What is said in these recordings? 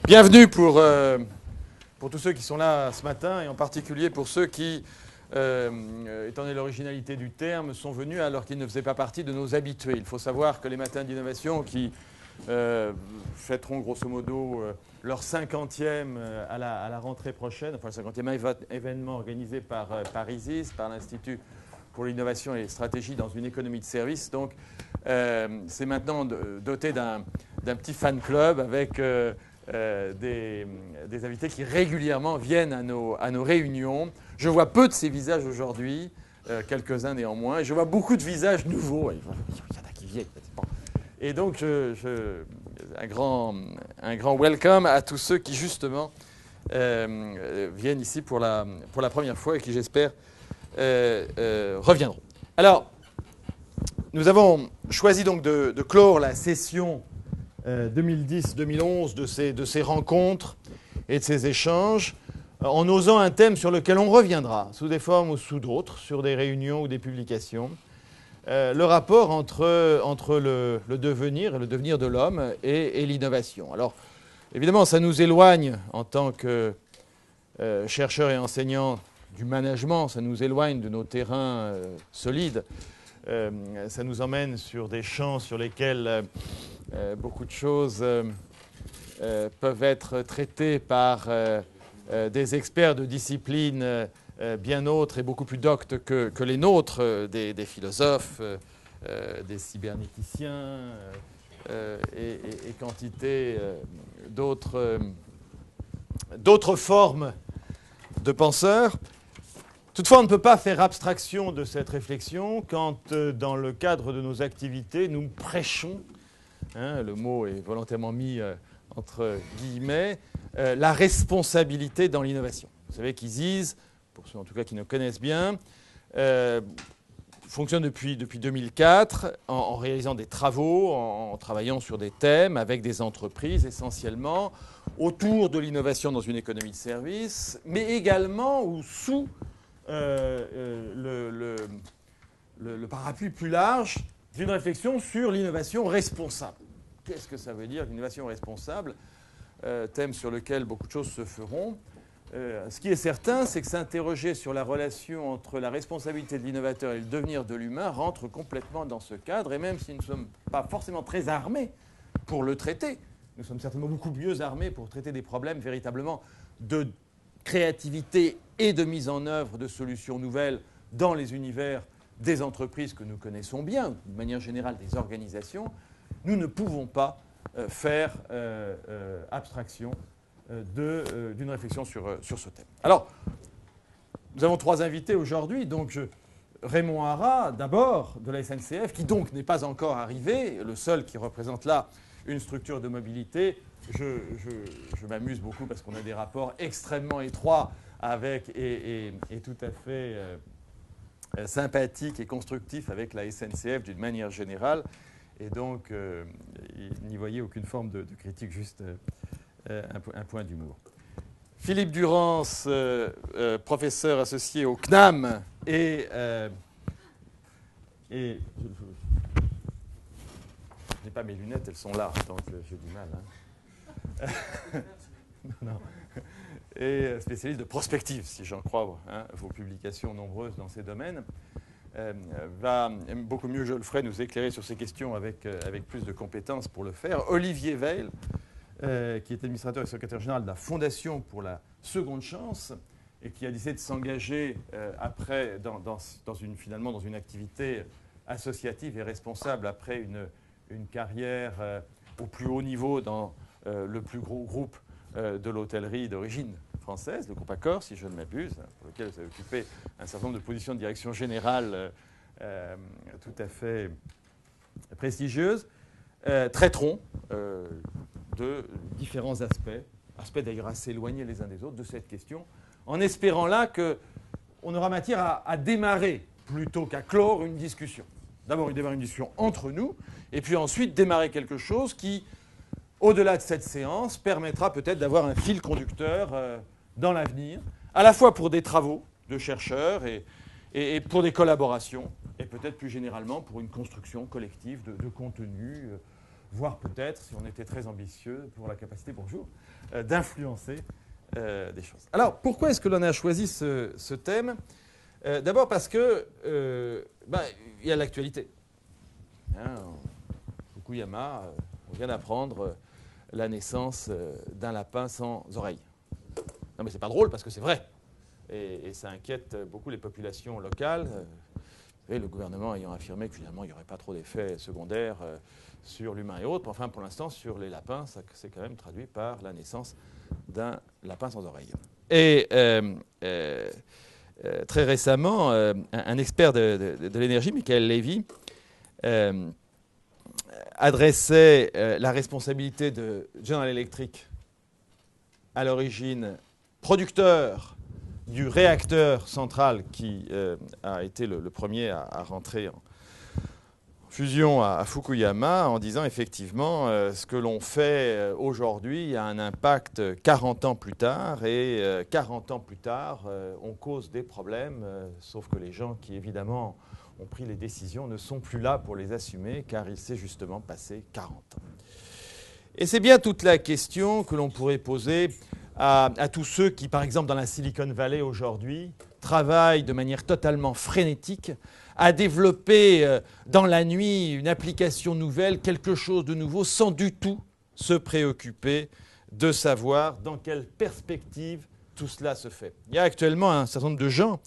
Bienvenue pour tous ceux qui sont là ce matin, et en particulier pour ceux qui, étant donné l'originalité du terme, sont venus alors qu'ils ne faisaient pas partie de nos habitués. Il faut savoir que les matins d'innovation qui fêteront grosso modo leur 50e à la rentrée prochaine, enfin le 50e événement organisé par ISIS, par l'Institut pour l'innovation et les stratégies dans une économie de service. Donc c'est maintenant doté d'un petit fan club avec des invités qui régulièrement viennent à nos réunions. Je vois peu de ces visages aujourd'hui, quelques-uns néanmoins, et je vois beaucoup de visages nouveaux. Il y en a qui viennent. Et donc, un grand welcome à tous ceux qui, justement, viennent ici pour la première fois et qui, j'espère, reviendront. Alors, nous avons choisi donc de clore la session 2010-2011 de ces rencontres et de ces échanges en osant un thème sur lequel on reviendra, sous des formes ou sous d'autres, sur des réunions ou des publications, le rapport entre le devenir et le devenir de l'homme et l'innovation. Alors, évidemment, ça nous éloigne en tant que chercheurs et enseignants du management, ça nous éloigne de nos terrains solides, ça nous emmène sur des champs sur lesquels beaucoup de choses peuvent être traitées par des experts de disciplines bien autres et beaucoup plus doctes que les nôtres, des philosophes, des cybernéticiens et quantité d'autres formes de penseurs. Toutefois, on ne peut pas faire abstraction de cette réflexion quand, dans le cadre de nos activités, nous prêchons, le mot est volontairement mis entre guillemets, la responsabilité dans l'innovation. Vous savez qu'ISIS, pour ceux en tout cas qui ne connaissent bien, fonctionne depuis 2004 en réalisant des travaux, en travaillant sur des thèmes avec des entreprises essentiellement autour de l'innovation dans une économie de service, mais également ou sous le parapluie plus large d'une réflexion sur l'innovation responsable. Qu'est-ce que ça veut dire, l'innovation responsable ? Thème sur lequel beaucoup de choses se feront. Ce qui est certain, c'est que s'interroger sur la relation entre la responsabilité de l'innovateur et le devenir de l'humain rentre complètement dans ce cadre, et même si nous ne sommes pas forcément très armés pour le traiter, nous sommes certainement beaucoup mieux armés pour traiter des problèmes véritablement de créativité et de mise en œuvre de solutions nouvelles dans les univers des entreprises que nous connaissons bien, de manière générale des organisations. Nous ne pouvons pas faire abstraction d'une réflexion sur ce thème. Alors, nous avons trois invités aujourd'hui. Donc, Raymond Hara, d'abord, de la SNCF, qui donc n'est pas encore arrivé, le seul qui représente là une structure de mobilité. Je m'amuse beaucoup parce qu'on a des rapports extrêmement étroits avec et tout à fait sympathiques et constructifs avec la SNCF d'une manière générale. Et donc, n'y voyez aucune forme de critique, juste un point d'humour. Philippe Durance, professeur associé au CNAM et je n'ai pas mes lunettes, elles sont là, donc j'ai du mal. Non. Et spécialiste de prospective, si j'en crois vos publications nombreuses dans ces domaines. Va beaucoup mieux que je le ferai nous éclairer sur ces questions avec plus de compétences pour le faire. Olivier Veil, qui est administrateur et secrétaire général de la Fondation pour la Seconde Chance et qui a décidé de s'engager après finalement dans une activité associative et responsable après une carrière au plus haut niveau dans le plus gros groupe de l'hôtellerie d'origine française, le groupe Accor, si je ne m'abuse, pour lequel vous avez occupé un certain nombre de positions de direction générale tout à fait prestigieuses, traiteront de différents aspects d'ailleurs assez éloignés les uns des autres de cette question, en espérant là qu'on aura matière à démarrer plutôt qu'à clore une discussion. D'abord, démarrer une discussion entre nous, et puis ensuite démarrer quelque chose qui, au-delà de cette séance, permettra peut-être d'avoir un fil conducteur dans l'avenir, à la fois pour des travaux de chercheurs et pour des collaborations, et peut-être plus généralement pour une construction collective de contenu voire peut-être, si on était très ambitieux, pour la capacité, bonjour, d'influencer des choses. Alors, pourquoi est-ce que l'on a choisi ce thème? D'abord parce que il y a l'actualité. Fukuyama, on vient d'apprendre la naissance d'un lapin sans oreilles. Non, mais c'est pas drôle parce que c'est vrai. Et ça inquiète beaucoup les populations locales. Et le gouvernement ayant affirmé que finalement il n'y aurait pas trop d'effets secondaires sur l'humain et autres. Enfin, pour l'instant, sur les lapins, ça s'est quand même traduit par la naissance d'un lapin sans oreilles. Et très récemment, un expert de l'énergie, Michael Levy, adressait la responsabilité de General Electric, à l'origine producteur du réacteur central qui a été le premier à rentrer en fusion à Fukuyama, en disant effectivement ce que l'on fait aujourd'hui a un impact 40 ans plus tard, et 40 ans plus tard, on cause des problèmes, sauf que les gens qui évidemment ont pris les décisions ne sont plus là pour les assumer, car il s'est justement passé 40 ans. Et c'est bien toute la question que l'on pourrait poser à tous ceux qui, par exemple, dans la Silicon Valley aujourd'hui, travaillent de manière totalement frénétique à développer dans la nuit une application nouvelle, quelque chose de nouveau, sans du tout se préoccuper de savoir dans quelle perspective tout cela se fait. Il y a actuellement un certain nombre de gens,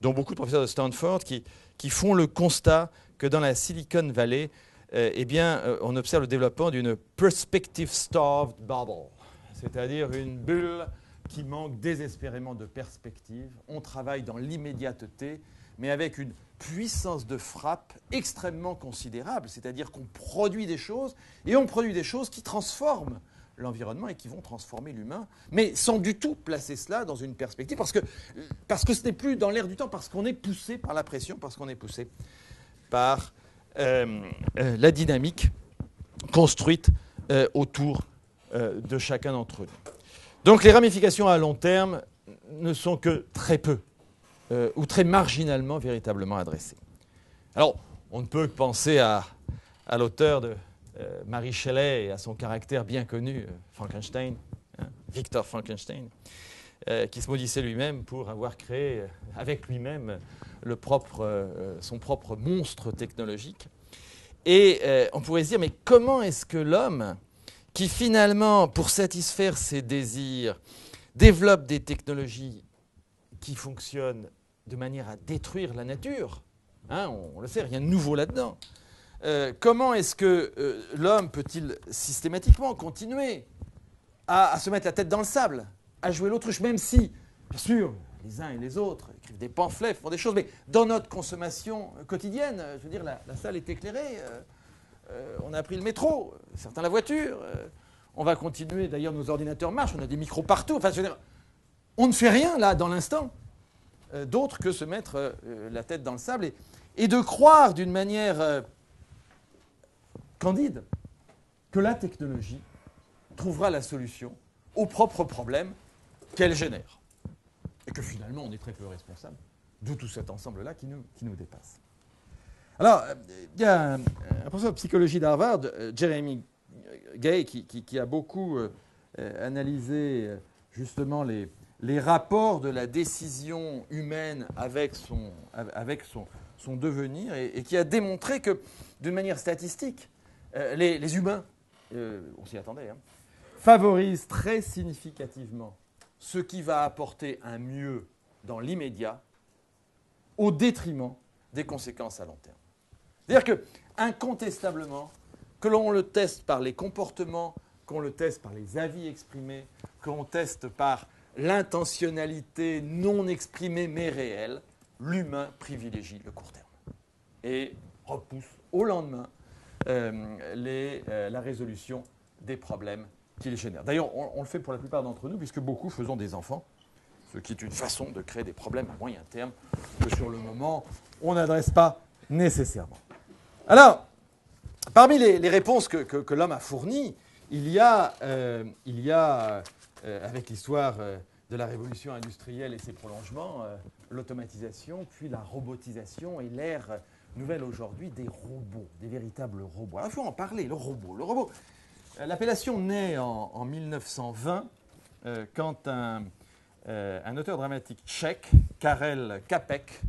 dont beaucoup de professeurs de Stanford, qui font le constat que dans la Silicon Valley, on observe le développement d'une perspective-starved bubble, c'est-à-dire une bulle qui manque désespérément de perspective. On travaille dans l'immédiateté, mais avec une puissance de frappe extrêmement considérable, c'est-à-dire qu'on produit des choses, et on produit des choses qui transforment l'environnement et qui vont transformer l'humain, mais sans du tout placer cela dans une perspective, parce que ce n'est plus dans l'air du temps, parce qu'on est poussé par la pression, parce qu'on est poussé par la dynamique construite autour de chacun d'entre nous. Donc les ramifications à long terme ne sont que très peu ou très marginalement véritablement adressées. Alors, on ne peut que penser à l'auteur de Mary Shelley et à son caractère bien connu, Frankenstein, Victor Frankenstein, qui se maudissait lui-même pour avoir créé avec lui-même son propre monstre technologique. Et on pourrait se dire, mais comment est-ce que l'homme, qui finalement, pour satisfaire ses désirs, développe des technologies qui fonctionnent de manière à détruire la nature, on le sait, rien de nouveau là-dedans. Comment est-ce que l'homme peut-il systématiquement continuer à se mettre la tête dans le sable, à jouer l'autruche, même si, bien sûr, les uns et les autres écrivent des pamphlets, font des choses, mais dans notre consommation quotidienne, je veux dire, la salle est éclairée, on a pris le métro, certains la voiture, on va continuer, d'ailleurs nos ordinateurs marchent, on a des micros partout, enfin, je veux dire, on ne fait rien là, dans l'instant, d'autre que se mettre la tête dans le sable et de croire d'une manière candide que la technologie trouvera la solution aux propres problèmes qu'elle génère. Et que finalement, on est très peu responsable de tout cet ensemble-là qui nous dépasse. Alors, il y a un professeur de psychologie d'Harvard, Jeremy Gay, qui a beaucoup analysé justement les rapports de la décision humaine avec son devenir et qui a démontré que, d'une manière statistique, les humains, on s'y attendait, favorisent très significativement ce qui va apporter un mieux dans l'immédiat au détriment des conséquences à long terme. C'est-à-dire que, incontestablement, que l'on le teste par les comportements, qu'on le teste par les avis exprimés, qu'on teste par l'intentionnalité non exprimée mais réelle, l'humain privilégie le court terme et repousse au lendemain la résolution des problèmes qu'il génère. D'ailleurs, on le fait pour la plupart d'entre nous, puisque beaucoup faisons des enfants, ce qui est une façon de créer des problèmes à moyen terme que sur le moment, on n'adresse pas nécessairement. Alors, parmi les réponses que l'homme a fournies, il y a avec l'histoire de la révolution industrielle et ses prolongements, l'automatisation, puis la robotisation et l'ère nouvelle aujourd'hui des robots, des véritables robots. Alors, il faut en parler, le robot. Le robot, l'appellation naît en 1920 quand un auteur dramatique tchèque, Karel Čapek,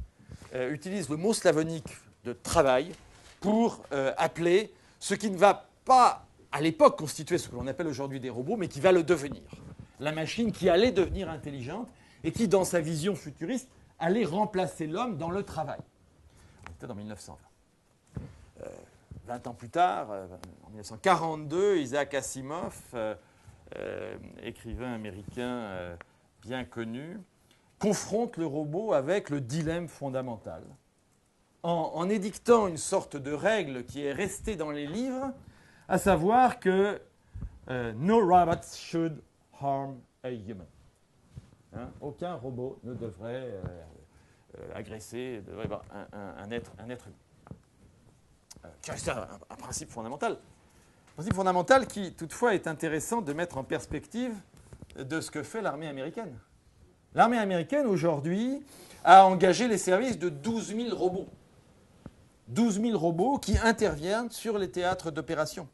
utilise le mot slavonique de travail pour appeler ce qui ne va pas, à l'époque, constituer ce que l'on appelle aujourd'hui des robots, mais qui va le devenir. La machine qui allait devenir intelligente et qui, dans sa vision futuriste, allait remplacer l'homme dans le travail. On était en 1920. 20 ans plus tard, en 1942, Isaac Asimov, écrivain américain bien connu, confronte le robot avec le dilemme fondamental. En édictant une sorte de règle qui est restée dans les livres, à savoir que no robots should harm a human. Hein, aucun robot ne devrait agresser, devrait avoir un être humain. C'est un principe fondamental. Un principe fondamental qui, toutefois, est intéressant de mettre en perspective de ce que fait l'armée américaine. L'armée américaine, aujourd'hui, a engagé les services de 12 000 robots. 12 000 robots qui interviennent sur les théâtres d'opération.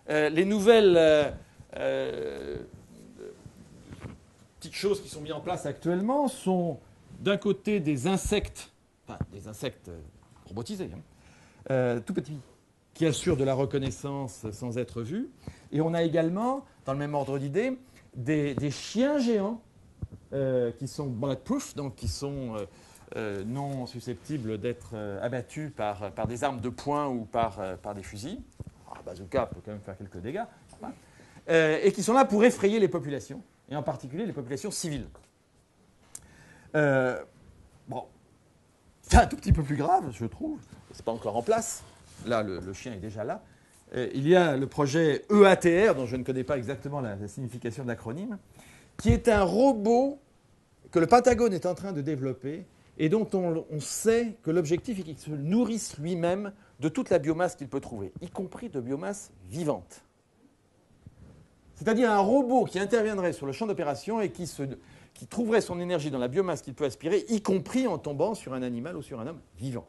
Les nouvelles petites choses qui sont mises en place actuellement sont, d'un côté, des insectes robotisés, tout petits, qui assurent de la reconnaissance sans être vus. Et on a également, dans le même ordre d'idée, des chiens géants qui sont bulletproof, donc qui sont non susceptibles d'être abattus par des armes de poing ou par des fusils. Un bazooka peut quand même faire quelques dégâts. Et qui sont là pour effrayer les populations, et en particulier les populations civiles. Bon, c'est un tout petit peu plus grave, je trouve. C'est pas encore en place. Là, le chien est déjà là. Il y a le projet EATR, dont je ne connais pas exactement la signification de l'acronyme, qui est un robot que le Pentagone est en train de développer et dont on sait que l'objectif est qu'il se nourrisse lui-même de toute la biomasse qu'il peut trouver, y compris de biomasse vivante. C'est-à-dire un robot qui interviendrait sur le champ d'opération et qui trouverait son énergie dans la biomasse qu'il peut aspirer, y compris en tombant sur un animal ou sur un homme vivant.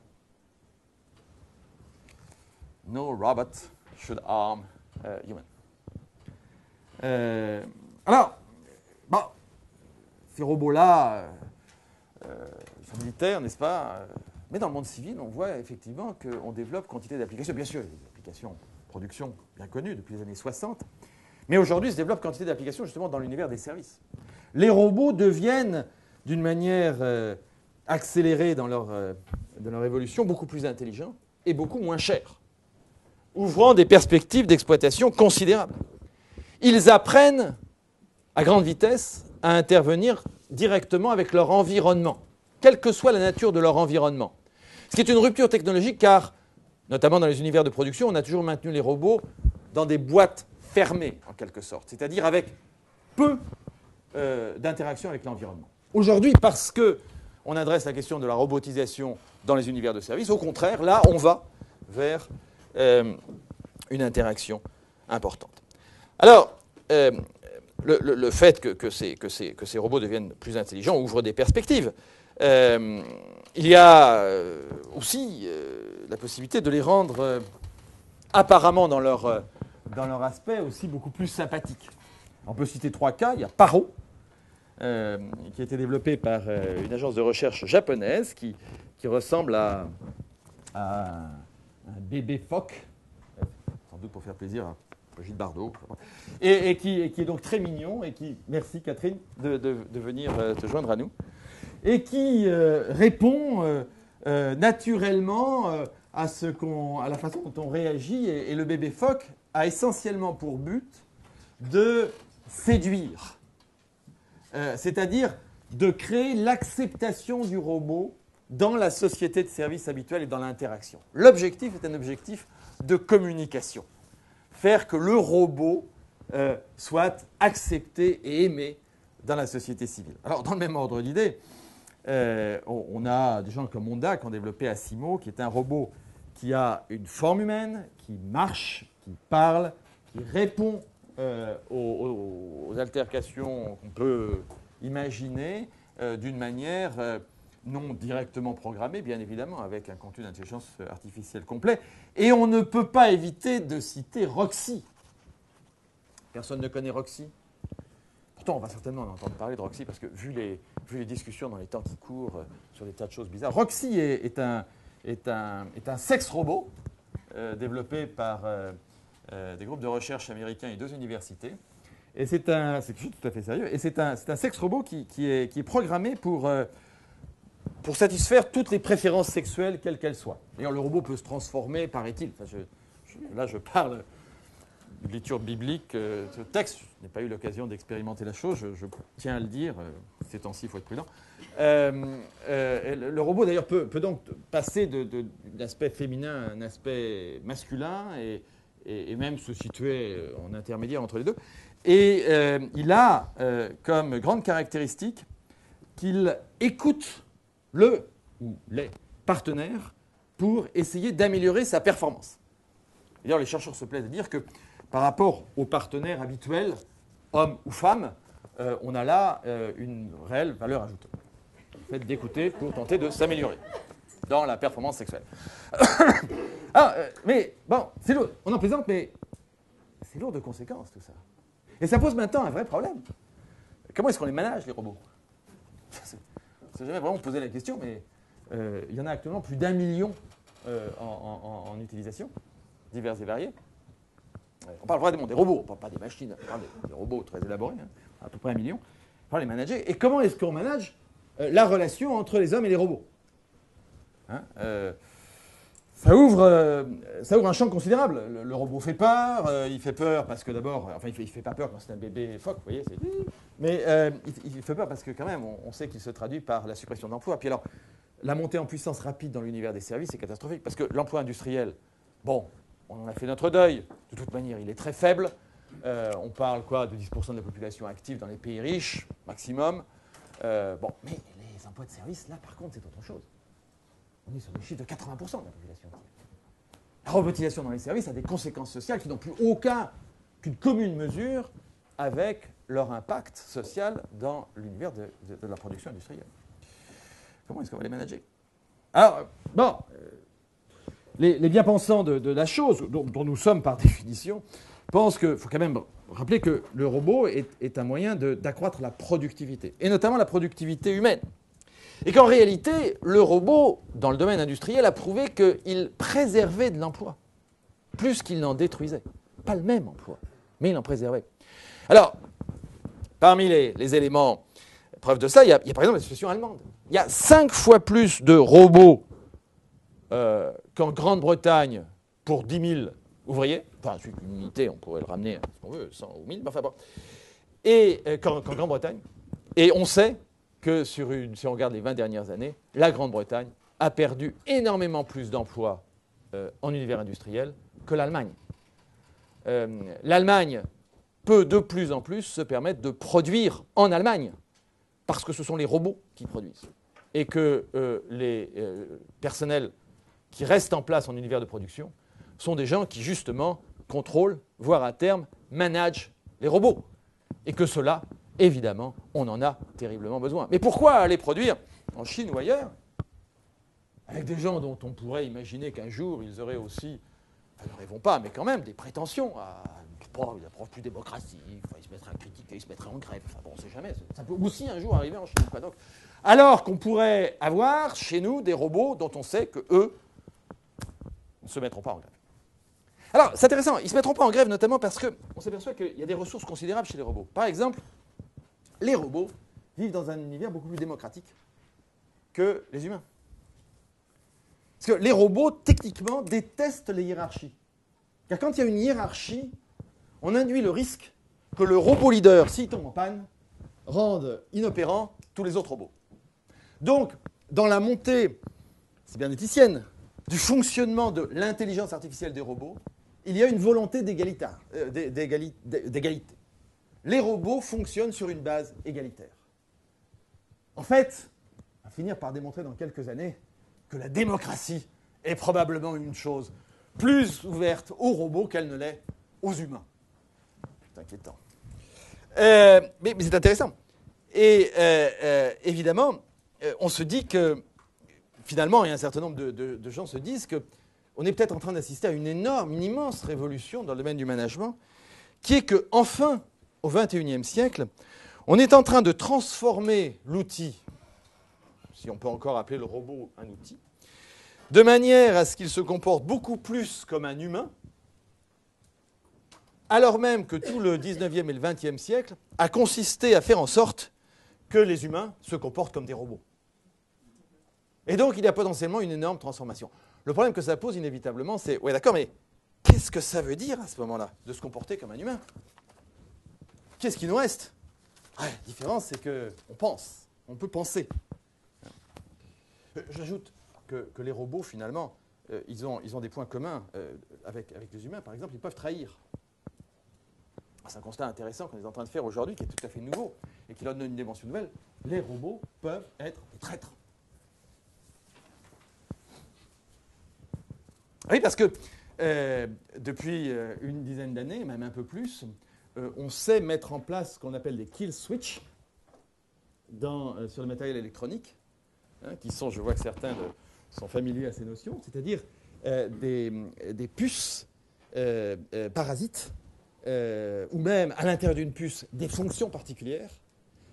No robot should harm a human. Alors, bon, ces robots-là, ils sont militaires, n'est-ce pas? Mais dans le monde civil, on voit effectivement qu'on développe quantité d'applications. Bien sûr, il y a des applications de production bien connues depuis les années 60. Mais aujourd'hui, se développe quantité d'applications justement dans l'univers des services. Les robots deviennent, d'une manière accélérée dans leur évolution, beaucoup plus intelligents et beaucoup moins chers, ouvrant des perspectives d'exploitation considérables. Ils apprennent à grande vitesse à intervenir directement avec leur environnement, quelle que soit la nature de leur environnement. Ce qui est une rupture technologique car, notamment dans les univers de production, on a toujours maintenu les robots dans des boîtes fermées, en quelque sorte, c'est-à-dire avec peu d'interaction avec l'environnement. Aujourd'hui, parce qu'on adresse la question de la robotisation dans les univers de service, au contraire, là, on va vers une interaction importante. Alors, le fait que ces robots deviennent plus intelligents ouvre des perspectives. Il y a aussi la possibilité de les rendre apparemment dans leur aspect aussi beaucoup plus sympathiques. On peut citer 3 cas. Il y a Paro, qui a été développé par une agence de recherche japonaise qui ressemble à un bébé phoque, sans doute pour faire plaisir à Brigitte Bardot, et qui est donc très mignon, et qui, merci Catherine de venir te joindre à nous, et qui répond naturellement à la façon dont on réagit, et le bébé phoque a essentiellement pour but de séduire, c'est-à-dire de créer l'acceptation du robot dans la société de service habituelle et dans l'interaction. L'objectif est un objectif de communication. Faire que le robot soit accepté et aimé dans la société civile. Alors, dans le même ordre d'idée, on a des gens comme Honda qui ont développé Asimo, qui est un robot qui a une forme humaine, qui marche, qui parle, qui répond aux altercations qu'on peut imaginer d'une manière non directement programmés, bien évidemment, avec un contenu d'intelligence artificielle complet. Et on ne peut pas éviter de citer Roxy. Personne ne connaît Roxy? Pourtant, on va certainement en entendre parler de Roxy, parce que vu les discussions dans les temps qui courent sur des tas de choses bizarres, Roxy est un sexe robot développé par des groupes de recherche américains et 2 universités. Et c'est quelque chose de tout à fait sérieux. Et c'est un sexe robot qui est programmé pour satisfaire toutes les préférences sexuelles, quelles qu'elles soient. D'ailleurs, le robot peut se transformer, paraît-il. Enfin, là, je parle de lecture biblique, ce texte. Je n'ai pas eu l'occasion d'expérimenter la chose, je tiens à le dire. Ces temps-ci, il faut être prudent. Le robot, d'ailleurs, peut donc passer d'un aspect féminin à un aspect masculin et même se situer en intermédiaire entre les deux. Et il a comme grande caractéristique qu'il écoute le ou les partenaires pour essayer d'améliorer sa performance. D'ailleurs, les chercheurs se plaisent à dire que par rapport aux partenaires habituels, hommes ou femmes, on a là une réelle valeur ajoutée. Le fait d'écouter pour tenter de s'améliorer dans la performance sexuelle. Mais bon, c'est lourd. On en plaisante, mais c'est lourd de conséquences tout ça. Et ça pose maintenant un vrai problème. Comment est-ce qu'on les manage, les robots? On ne s'est jamais vraiment posé la question, mais il y en a actuellement plus d'1 million en utilisation, divers et variés. On parle vraiment des robots, on ne parle pas des machines, on parle des robots très élaborés, à peu près 1 million. On parle les manager. Et comment est-ce qu'on manage la relation entre les hommes et les robots? Ça ouvre un champ considérable. Le robot fait peur. Il fait peur parce que d'abord, enfin, il fait pas peur quand c'est un bébé phoque, vous voyez. Mais il fait peur parce que quand même, on sait qu'il se traduit par la suppression d'emplois. Puis alors, la montée en puissance rapide dans l'univers des services est catastrophique parce que l'emploi industriel, bon, on en a fait notre deuil. De toute manière, il est très faible. On parle quoi de 10% de la population active dans les pays riches, maximum. Bon, mais les emplois de services, là, par contre, c'est autre chose. On est sur des chiffres de 80% de la population active. La robotisation dans les services a des conséquences sociales qui n'ont plus qu'une commune mesure avec leur impact social dans l'univers de la production industrielle. Comment est-ce qu'on va les manager? Alors, bon, les bien-pensants de la chose, dont nous sommes par définition, pensent qu'il faut quand même rappeler que le robot est un moyen d'accroître la productivité, et notamment la productivité humaine. Et qu'en réalité, le robot, dans le domaine industriel, a prouvé qu'il préservait de l'emploi, plus qu'il n'en détruisait. Pas le même emploi, mais il en préservait. Alors, parmi les éléments preuve de ça, il y a par exemple la situation allemande. Il y a 5 fois plus de robots qu'en Grande-Bretagne pour 10 000 ouvriers. Enfin, une unité, on pourrait le ramener à ce qu'on veut, 100 ou 1000, mais enfin bon. Et qu'en Grande-Bretagne. Et on sait que si on regarde les 20 dernières années, la Grande-Bretagne a perdu énormément plus d'emplois en univers industriel que l'Allemagne. L'Allemagne peut de plus en plus se permettre de produire en Allemagne, parce que ce sont les robots qui produisent. Et que les personnels qui restent en place en univers de production sont des gens qui, justement, contrôlent, voire à terme, managent les robots. Et que cela, évidemment, on en a terriblement besoin. Mais pourquoi aller produire en Chine ou ailleurs avec des gens dont on pourrait imaginer qu'un jour ils auraient aussi, enfin, ne rêvons pas, mais quand même, des prétentions à une approche plus démocratique, enfin, ils se mettraient à critiquer, ils se mettraient en grève, enfin bon, on ne sait jamais, ça peut aussi un jour arriver en Chine, quoi. Donc, alors qu'on pourrait avoir chez nous des robots dont on sait qu'eux ne se mettront pas en grève. Alors, c'est intéressant, ils ne se mettront pas en grève notamment parce qu'on s'aperçoit qu'il y a des ressources considérables chez les robots. Par exemple, les robots vivent dans un univers beaucoup plus démocratique que les humains. Parce que les robots, techniquement, détestent les hiérarchies. Car quand il y a une hiérarchie, on induit le risque que le robot leader, s'il tombe en panne, rende inopérants tous les autres robots. Donc, dans la montée, c'est bien éthicienne, du fonctionnement de l'intelligence artificielle des robots, il y a une volonté d'égalité. Les robots fonctionnent sur une base égalitaire. En fait, on va finir par démontrer dans quelques années que la démocratie est probablement une chose plus ouverte aux robots qu'elle ne l'est aux humains. C'est inquiétant. Mais c'est intéressant. Et évidemment, on se dit que, finalement, et un certain nombre de gens se disent qu'on est peut-être en train d'assister à une immense révolution dans le domaine du management, qui est que, enfin, au XXIe siècle, on est en train de transformer l'outil, si on peut encore appeler le robot un outil, de manière à ce qu'il se comporte beaucoup plus comme un humain, alors même que tout le XIXe et le XXe siècle a consisté à faire en sorte que les humains se comportent comme des robots. Et donc, il y a potentiellement une énorme transformation. Le problème que ça pose inévitablement, c'est, ouais d'accord, mais qu'est-ce que ça veut dire à ce moment-là, de se comporter comme un humain? Qu'est-ce qui nous reste? La différence, c'est qu'on pense, on peut penser. J'ajoute que les robots, finalement, ils ont des points communs avec les humains. Par exemple, ils peuvent trahir. C'est un constat intéressant qu'on est en train de faire aujourd'hui, qui est tout à fait nouveau, et qui donne une dimension nouvelle. Les robots peuvent être des traîtres. Oui, parce que depuis une dizaine d'années, même un peu plus, on sait mettre en place ce qu'on appelle des kill switch sur le matériel électronique, qui sont, je vois que certains sont familiers à ces notions, c'est-à-dire des puces parasites, ou même à l'intérieur d'une puce, des fonctions particulières,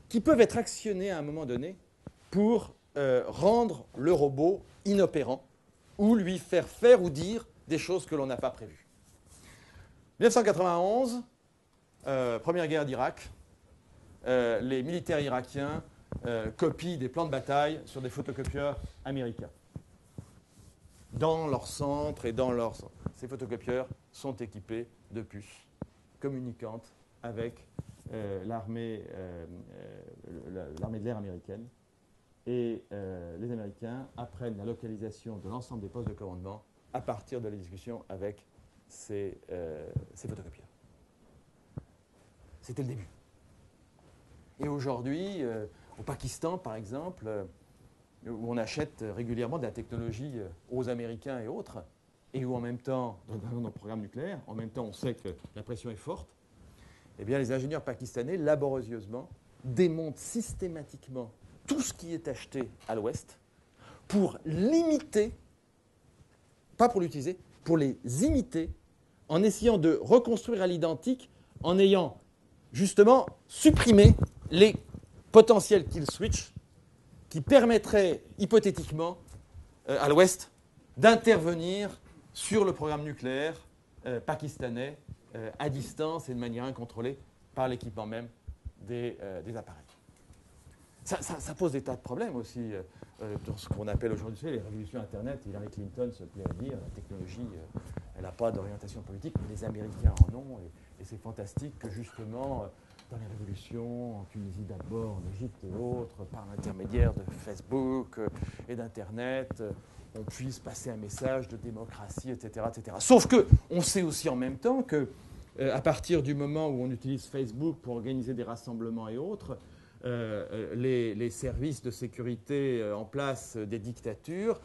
qui peuvent être actionnées à un moment donné pour rendre le robot inopérant, ou lui faire ou dire des choses que l'on n'a pas prévues. 1991, première guerre d'Irak, les militaires irakiens copient des plans de bataille sur des photocopieurs américains. Dans leur centre et ces photocopieurs sont équipés de puces communicantes avec l'armée de l'air américaine. Et les Américains apprennent la localisation de l'ensemble des postes de commandement à partir de la discussion avec ces photocopieurs. C'était le début. Et aujourd'hui, au Pakistan, par exemple, où on achète régulièrement de la technologie aux Américains et autres, et où en même temps, dans nos programmes nucléaires, en même temps on sait que la pression est forte, eh bien les ingénieurs pakistanais, laborieusement, démontent systématiquement tout ce qui est acheté à l'Ouest pour l'imiter, pas pour l'utiliser, pour les imiter, en essayant de reconstruire à l'identique, en ayant justement supprimé les potentiels kill switch qui permettraient hypothétiquement à l'Ouest d'intervenir sur le programme nucléaire pakistanais à distance et de manière incontrôlée par l'équipement même des appareils. Ça pose des tas de problèmes aussi dans ce qu'on appelle aujourd'hui les révolutions Internet. Hillary Clinton se plaît à dire la technologie, elle n'a pas d'orientation politique, mais les Américains en ont. Et c'est fantastique que justement, dans les révolutions, en Tunisie d'abord, en Égypte et autres, par l'intermédiaire de Facebook et d'Internet, on puisse passer un message de démocratie, etc., etc. Sauf qu'on sait aussi en même temps que, à partir du moment où on utilise Facebook pour organiser des rassemblements et autres, les services de sécurité en place des dictatures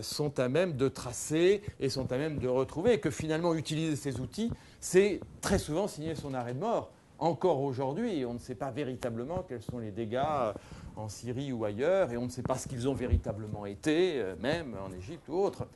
sont à même de tracer et sont à même de retrouver, et que finalement utiliser ces outils, c'est très souvent signer son arrêt de mort. Encore aujourd'hui, on ne sait pas véritablement quels sont les dégâts en Syrie ou ailleurs, et on ne sait pas ce qu'ils ont véritablement été, même en Égypte ou autre.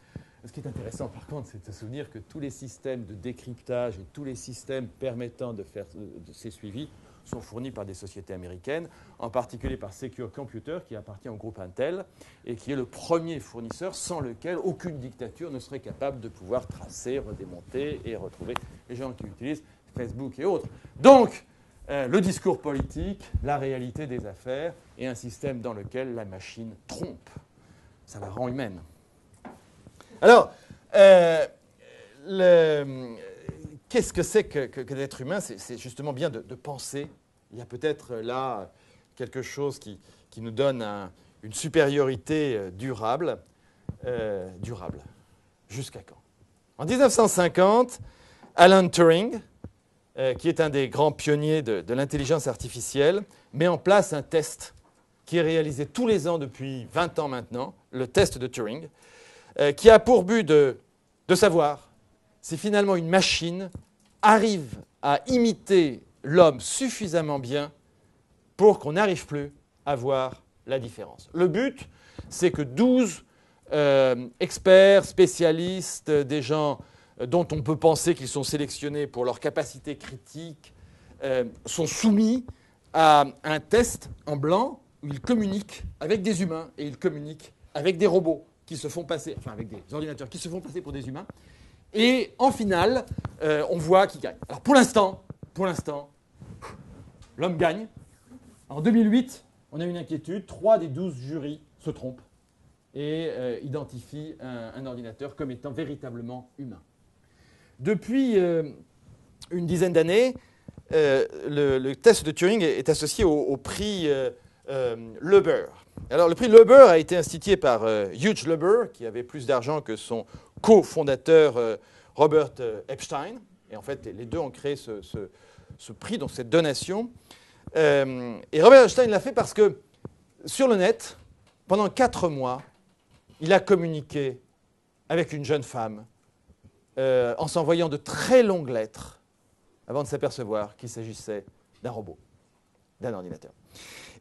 Ce qui est intéressant, par contre, c'est de se souvenir que tous les systèmes de décryptage et tous les systèmes permettant de faire ces suivis sont fournis par des sociétés américaines, en particulier par Secure Computer, qui appartient au groupe Intel, et qui est le premier fournisseur sans lequel aucune dictature ne serait capable de pouvoir tracer, redémonter et retrouver les gens qui utilisent Facebook et autres. Donc, le discours politique, la réalité des affaires, et un système dans lequel la machine trompe. Ça la rend humaine. Alors, qu'est-ce que c'est que d'être humain? C'est justement bien de penser. Il y a peut-être là quelque chose qui nous donne une supériorité durable. Durable. Jusqu'à quand? En 1950, Alan Turing, qui est un des grands pionniers de l'intelligence artificielle, met en place un test qui est réalisé tous les ans depuis 20 ans maintenant, le test de Turing, qui a pour but de savoir si finalement une machine arrive à imiter l'homme suffisamment bien pour qu'on n'arrive plus à voir la différence. Le but, c'est que 12 experts, spécialistes, des gens dont on peut penser qu'ils sont sélectionnés pour leur capacité critique, sont soumis à un test en blanc où ils communiquent avec des humains et ils communiquent avec des robots qui se font passer, enfin avec des ordinateurs qui se font passer pour des humains. Et en finale, on voit qui gagne. Alors pour l'instant, l'homme gagne. En 2008, on a une inquiétude. 3 des 12 jurys se trompent et identifient un ordinateur comme étant véritablement humain. Depuis une dizaine d'années, le test de Turing est associé au prix Löber. Alors, le prix Löber a été institué par Hugh Löber, qui avait plus d'argent que son cofondateur Robert Epstein. Et en fait, les deux ont créé ce prix, donc cette donation. Et Robert Epstein l'a fait parce que, sur le net, pendant 4 mois, il a communiqué avec une jeune femme en s'envoyant de très longues lettres avant de s'apercevoir qu'il s'agissait d'un robot, d'un ordinateur.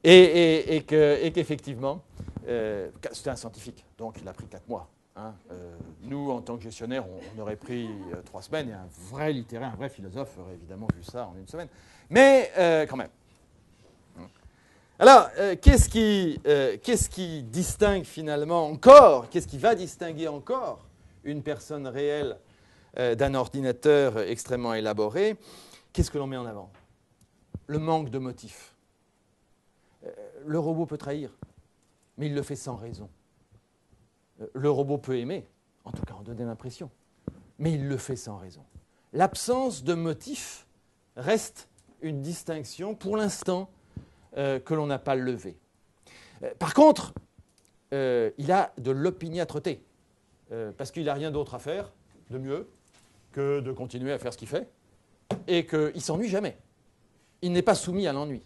Et qu'effectivement, c'était un scientifique, donc il a pris 4 mois. Hein. Nous, en tant que gestionnaire, on aurait pris 3 semaines, et un vrai littéraire, un vrai philosophe aurait évidemment vu ça en 1 semaine. Mais quand même. Alors, qu'est-ce qui distingue finalement encore, qu'est-ce qui va distinguer encore une personne réelle d'un ordinateur extrêmement élaboré? Qu'est-ce que l'on met en avant? Le manque de motif. Le robot peut trahir, mais il le fait sans raison. Le robot peut aimer, en tout cas en donner l'impression, mais il le fait sans raison. L'absence de motif reste une distinction, pour l'instant, que l'on n'a pas levée. Par contre, il a de l'opiniâtreté, parce qu'il n'a rien d'autre à faire de mieux que de continuer à faire ce qu'il fait, et qu'il ne s'ennuie jamais. Il n'est pas soumis à l'ennui.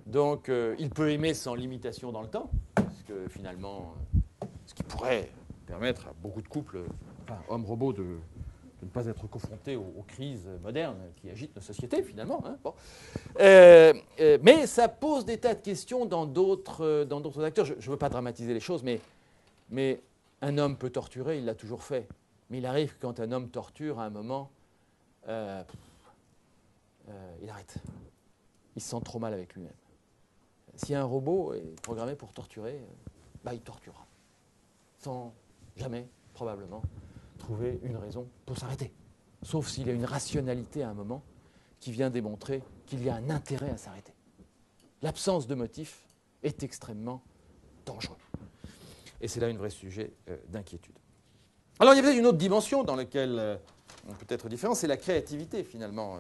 Donc, il peut aimer sans limitation dans le temps, parce que finalement, ce qui pourrait permettre à beaucoup de couples, enfin, hommes-robots, de ne pas être confrontés aux crises modernes qui agitent nos sociétés, finalement. Hein, bon. Mais ça pose des tas de questions dans d'autres acteurs. Je ne veux pas dramatiser les choses, mais un homme peut torturer, il l'a toujours fait. Mais il arrive que quand un homme torture, à un moment, il arrête. Il se sent trop mal avec lui-même. Si un robot est programmé pour torturer, il torturera. Sans jamais, probablement, trouver une raison pour s'arrêter. Sauf s'il y a une rationalité à un moment qui vient démontrer qu'il y a un intérêt à s'arrêter. L'absence de motif est extrêmement dangereux. Et c'est là un vrai sujet d'inquiétude. Alors il y a peut-être une autre dimension dans laquelle on peut être différent, c'est la créativité finalement.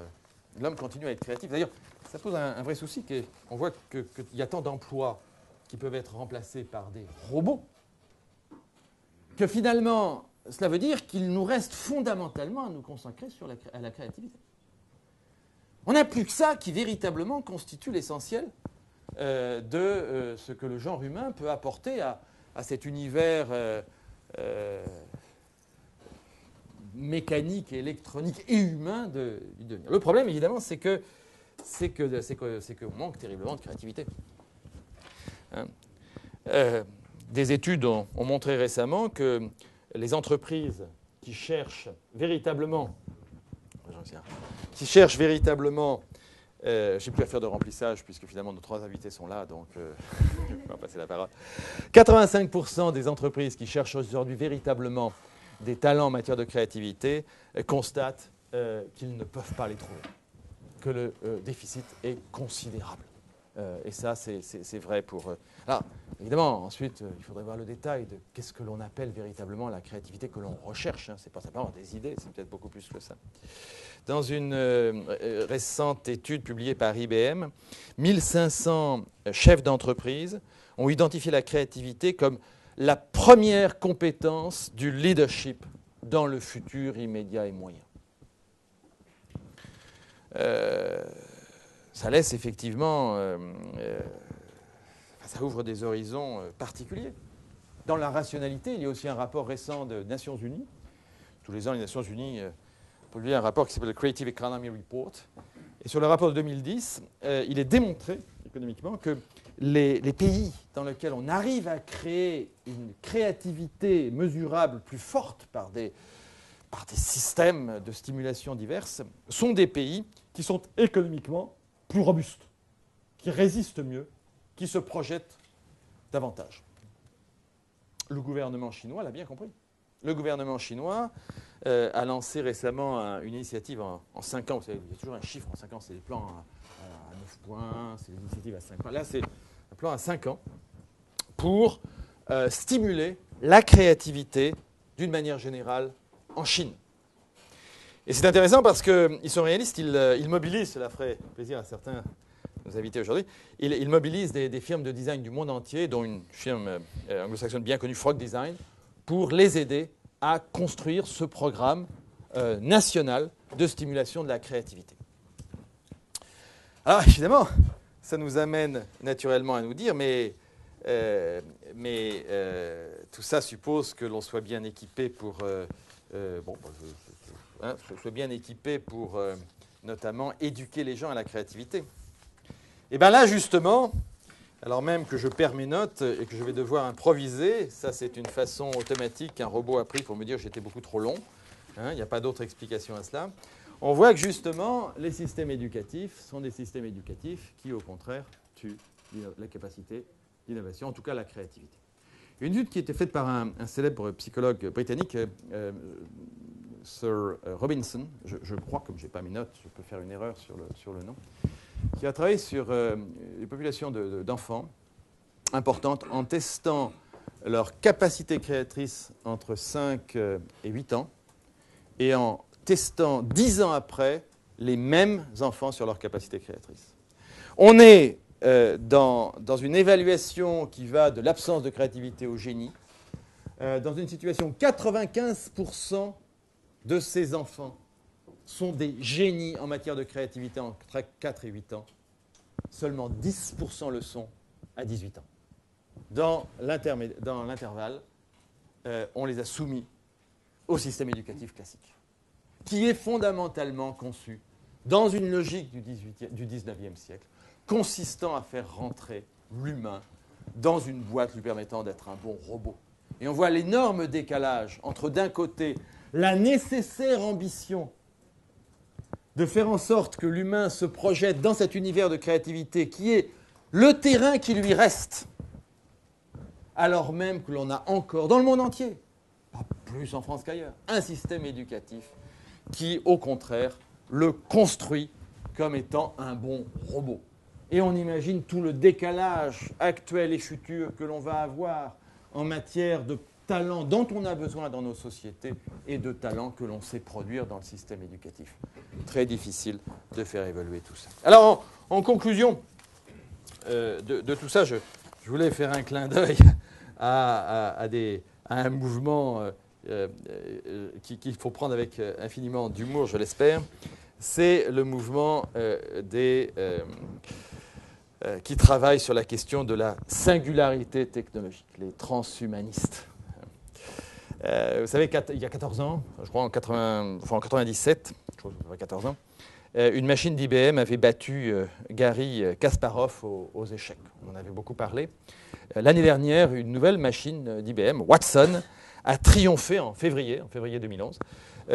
L'homme continue à être créatif. D'ailleurs, ça pose un vrai souci. On voit qu'il y a tant d'emplois qui peuvent être remplacés par des robots que finalement, cela veut dire qu'il nous reste fondamentalement à nous consacrer à la créativité. On n'a plus que ça qui véritablement constitue l'essentiel de ce que le genre humain peut apporter à cet univers mécanique, électronique et humain du devenir. Le problème, évidemment, c'est qu'on manque terriblement de créativité. Hein. Des études ont montré récemment que les entreprises qui cherchent véritablement, je n'ai plus à faire de remplissage puisque finalement nos 3 invités sont là, donc on va passer la parole. 85% des entreprises qui cherchent aujourd'hui véritablement des talents en matière de créativité constatent qu'ils ne peuvent pas les trouver, que le déficit est considérable. Et ça, c'est vrai pour... Alors, évidemment, ensuite, il faudrait voir le détail de qu'est-ce que l'on appelle véritablement la créativité que l'on recherche. Hein. Ce n'est pas simplement des idées, c'est peut-être beaucoup plus que ça. Dans une récente étude publiée par IBM, 1500 chefs d'entreprise ont identifié la créativité comme la première compétence du leadership dans le futur immédiat et moyen. Ça laisse effectivement, ça ouvre des horizons particuliers. Dans la rationalité, il y a aussi un rapport récent des Nations Unies. Tous les ans, les Nations Unies publient un rapport qui s'appelle le Creative Economy Report. Et sur le rapport de 2010, il est démontré économiquement que les pays dans lesquels on arrive à créer une créativité mesurable plus forte par des systèmes de stimulation diverses sont des pays qui sont économiquement plus robustes, qui résistent mieux, qui se projettent davantage. Le gouvernement chinois l'a bien compris. Le gouvernement chinois a lancé récemment une initiative en 5 ans. Vous savez, il y a toujours un chiffre en 5 ans, c'est des plans à 9 points, c'est des initiatives à 5 points. Là, c'est un plan à 5 ans pour stimuler la créativité d'une manière générale en Chine. Et c'est intéressant parce qu'ils sont réalistes, ils mobilisent, cela ferait plaisir à certains de nos invités aujourd'hui, ils mobilisent des firmes de design du monde entier, dont une firme anglo-saxonne bien connue, Frog Design, pour les aider à construire ce programme national de stimulation de la créativité. Alors évidemment, ça nous amène naturellement à nous dire, mais tout ça suppose que l'on soit bien équipé pour... soit bien équipé pour notamment éduquer les gens à la créativité. Et bien là, justement, alors même que je perds mes notes et que je vais devoir improviser, ça c'est une façon automatique qu'un robot a pris pour me dire que j'étais beaucoup trop long, il n'y a pas d'autre explication à cela, on voit que justement, les systèmes éducatifs sont des systèmes éducatifs qui, au contraire, tuent la capacité d'innovation, en tout cas la créativité. Une étude qui a été faite par un célèbre psychologue britannique, Sir Robinson, je crois, comme je n'ai pas mes notes, je peux faire une erreur sur le nom, qui a travaillé sur les populations d'enfants importantes en testant leur capacité créatrice entre 5 et 8 ans et en testant 10 ans après les mêmes enfants sur leur capacité créatrice. On est dans une évaluation qui va de l'absence de créativité au génie, dans une situation où 95% de ces enfants sont des génies en matière de créativité entre 4 et 8 ans. Seulement 10% le sont à 18 ans. Dans l'intervalle, on les a soumis au système éducatif classique, qui est fondamentalement conçu dans une logique du 19e siècle, consistant à faire rentrer l'humain dans une boîte lui permettant d'être un bon robot. Et on voit l'énorme décalage entre, d'un côté, la nécessaire ambition de faire en sorte que l'humain se projette dans cet univers de créativité qui est le terrain qui lui reste, alors même que l'on a encore, dans le monde entier, pas plus en France qu'ailleurs, un système éducatif qui, au contraire, le construit comme étant un bon robot. Et on imagine tout le décalage actuel et futur que l'on va avoir en matière de talents dont on a besoin dans nos sociétés et de talents que l'on sait produire dans le système éducatif. Très difficile de faire évoluer tout ça. Alors, en conclusion de tout ça, je voulais faire un clin d'œil à un mouvement qu'il faut prendre avec infiniment d'humour, je l'espère. C'est le mouvement qui travaille sur la question de la singularité technologique, les transhumanistes. Vous savez, il y a 14 ans, je crois en 97, je crois que ça fait 14 ans, une machine d'IBM avait battu Garry Kasparov aux échecs. On en avait beaucoup parlé. L'année dernière, une nouvelle machine d'IBM, Watson, a triomphé en février 2011,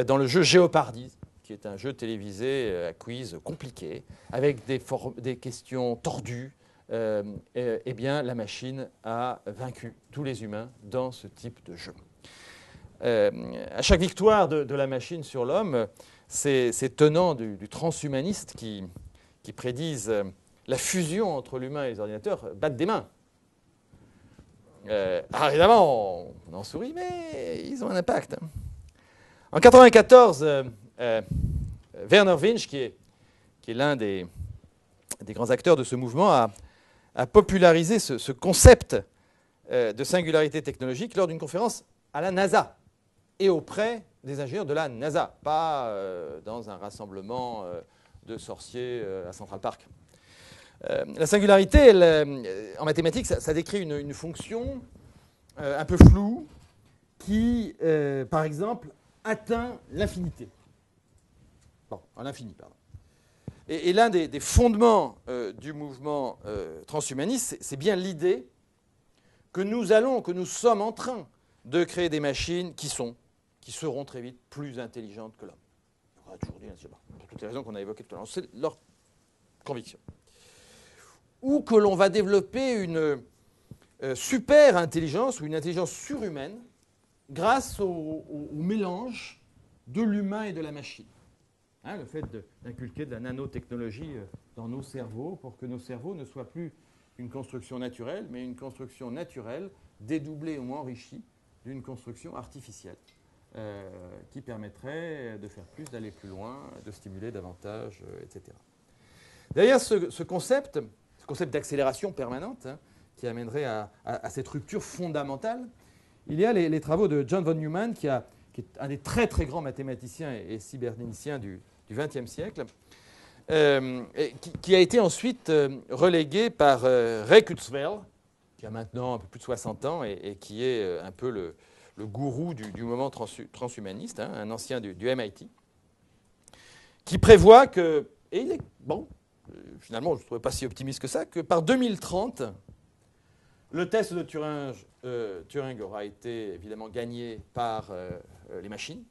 dans le jeu Jeopardy, qui est un jeu télévisé à quiz compliqué, avec des questions tordues. Eh bien, la machine a vaincu tous les humains dans ce type de jeu. À chaque victoire de la machine sur l'homme, ces tenants du transhumaniste qui prédisent la fusion entre l'humain et les ordinateurs battent des mains. Alors évidemment, on en sourit, mais ils ont un impact. En 1994, Vernor Vinge, qui est l'un des grands acteurs de ce mouvement, a popularisé ce concept de singularité technologique lors d'une conférence à la NASA et auprès des ingénieurs de la NASA, pas dans un rassemblement de sorciers à Central Park. La singularité, en mathématiques, ça décrit une fonction un peu floue qui, par exemple, atteint l'infinité. Bon, à l'infini, pardon. Et l'un des fondements du mouvement transhumaniste, c'est bien l'idée que nous sommes en train de créer des machines qui seront très vite plus intelligentes que l'homme. On a toujours dit, pour toutes les raisons qu'on a évoquées tout à l'heure. C'est leur conviction. Ou que l'on va développer une super intelligence ou une intelligence surhumaine grâce au mélange de l'humain et de la machine. Hein, le fait d'inculquer de la nanotechnologie dans nos cerveaux pour que nos cerveaux ne soient plus une construction naturelle, mais une construction naturelle dédoublée ou enrichie d'une construction artificielle qui permettrait de faire plus, d'aller plus loin, de stimuler davantage, etc. Derrière ce concept d'accélération permanente, hein, qui amènerait à cette rupture fondamentale, il y a les travaux de John von Neumann, qui est un des très très grands mathématiciens et cyberneticiens du XXe siècle, qui a été ensuite relégué par Ray Kurzweil, qui a maintenant un peu plus de 60 ans et qui est un peu le gourou du mouvement transhumaniste, hein, un ancien du MIT, qui prévoit que, et il est bon, finalement je ne trouvais pas si optimiste que ça, que par 2030, le test de Turing aura été évidemment gagné par les machines,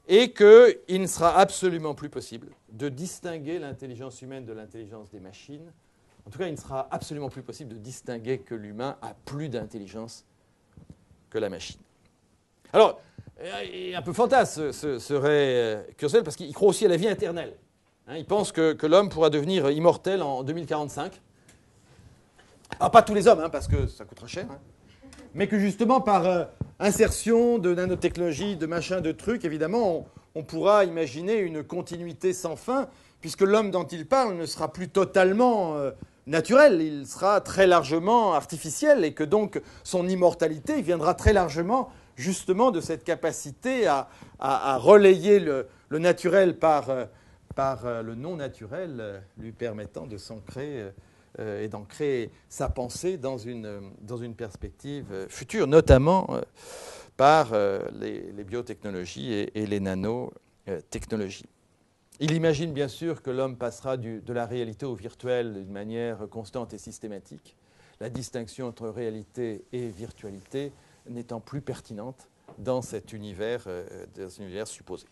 et qu'il ne sera absolument plus possible de distinguer l'intelligence humaine de l'intelligence des machines. En tout cas, il ne sera absolument plus possible de distinguer que l'humain a plus d'intelligence que la machine. Alors, un peu fantasme serait Kurzweil, parce qu'il croit aussi à la vie éternelle. Hein, il pense que l'homme pourra devenir immortel en 2045. Alors, pas tous les hommes, hein, parce que ça coûtera cher, hein, mais que justement, par insertion de nanotechnologie, de machins, de trucs, évidemment, on pourra imaginer une continuité sans fin, puisque l'homme dont il parle ne sera plus totalement naturel, il sera très largement artificiel, et que donc son immortalité viendra très largement justement de cette capacité à relayer le naturel par le non naturel, lui permettant de s'ancrer et d'ancrer sa pensée dans une perspective future, notamment par les biotechnologies et les nanotechnologies. Il imagine bien sûr que l'homme passera de la réalité au virtuel d'une manière constante et systématique, la distinction entre réalité et virtualité n'étant plus pertinente dans cet univers supposé.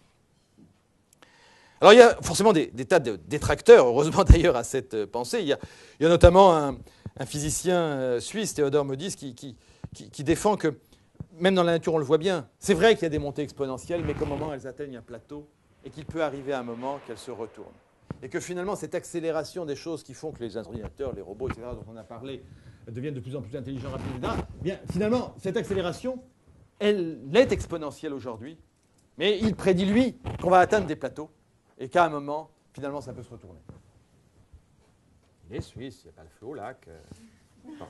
Alors il y a forcément des tas de détracteurs, heureusement d'ailleurs, à cette pensée. Il y a notamment un physicien suisse, Theodor Modis, qui défend que, même dans la nature, on le voit bien, c'est vrai qu'il y a des montées exponentielles, mais qu'au moment elles atteignent un plateau, et qu'il peut arriver un moment qu'elles se retournent. Et que finalement, cette accélération des choses qui font que les ordinateurs, les robots, etc., dont on a parlé, deviennent de plus en plus intelligents, rapides, etc., bien, finalement, cette accélération, elle est exponentielle aujourd'hui, mais il prédit, lui, qu'on va atteindre des plateaux, et qu'à un moment, finalement, ça peut se retourner. Il est suisse, il n'y a pas le feu au lac. Enfin,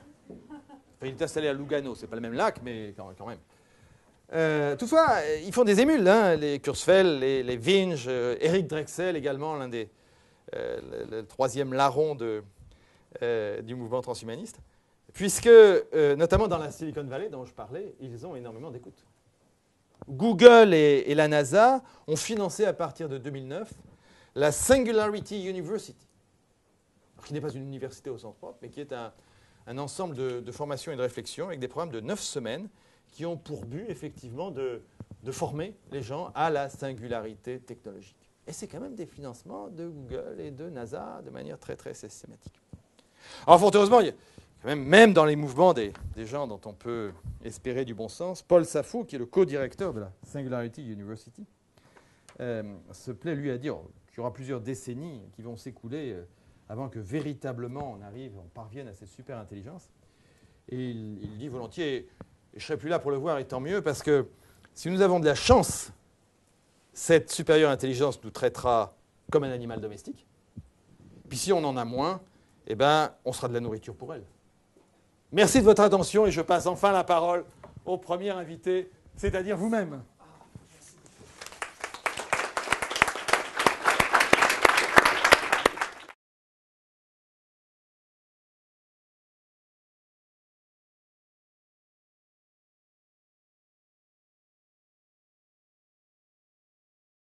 il est installé à Lugano, c'est pas le même lac, mais quand même. Toutefois, ils font des émules, hein, les Kurzweil, les Winge, Eric Drexel également, le troisième larron du mouvement transhumaniste, puisque, notamment dans la Silicon Valley dont je parlais, ils ont énormément d'écoute. Google et la NASA ont financé à partir de 2009 la Singularity University, qui n'est pas une université au sens propre, mais qui est un ensemble de formations et de réflexions avec des programmes de 9 semaines qui ont pour but effectivement de former les gens à la singularité technologique. Et c'est quand même des financements de Google et de NASA de manière très très systématique. Alors fort heureusement, il y a quand même dans les mouvements des gens dont on peut espérer du bon sens, Paul Safo, qui est le co-directeur de la Singularity University, se plaît, lui, à dire qu'il y aura plusieurs décennies qui vont s'écouler avant que véritablement on parvienne à cette super intelligence. Et il dit volontiers, et je ne serai plus là pour le voir, et tant mieux, parce que si nous avons de la chance, cette supérieure intelligence nous traitera comme un animal domestique. Puis si on en a moins, eh ben, on sera de la nourriture pour elle. Merci de votre attention et je passe enfin la parole au premier invité, c'est-à-dire vous-même.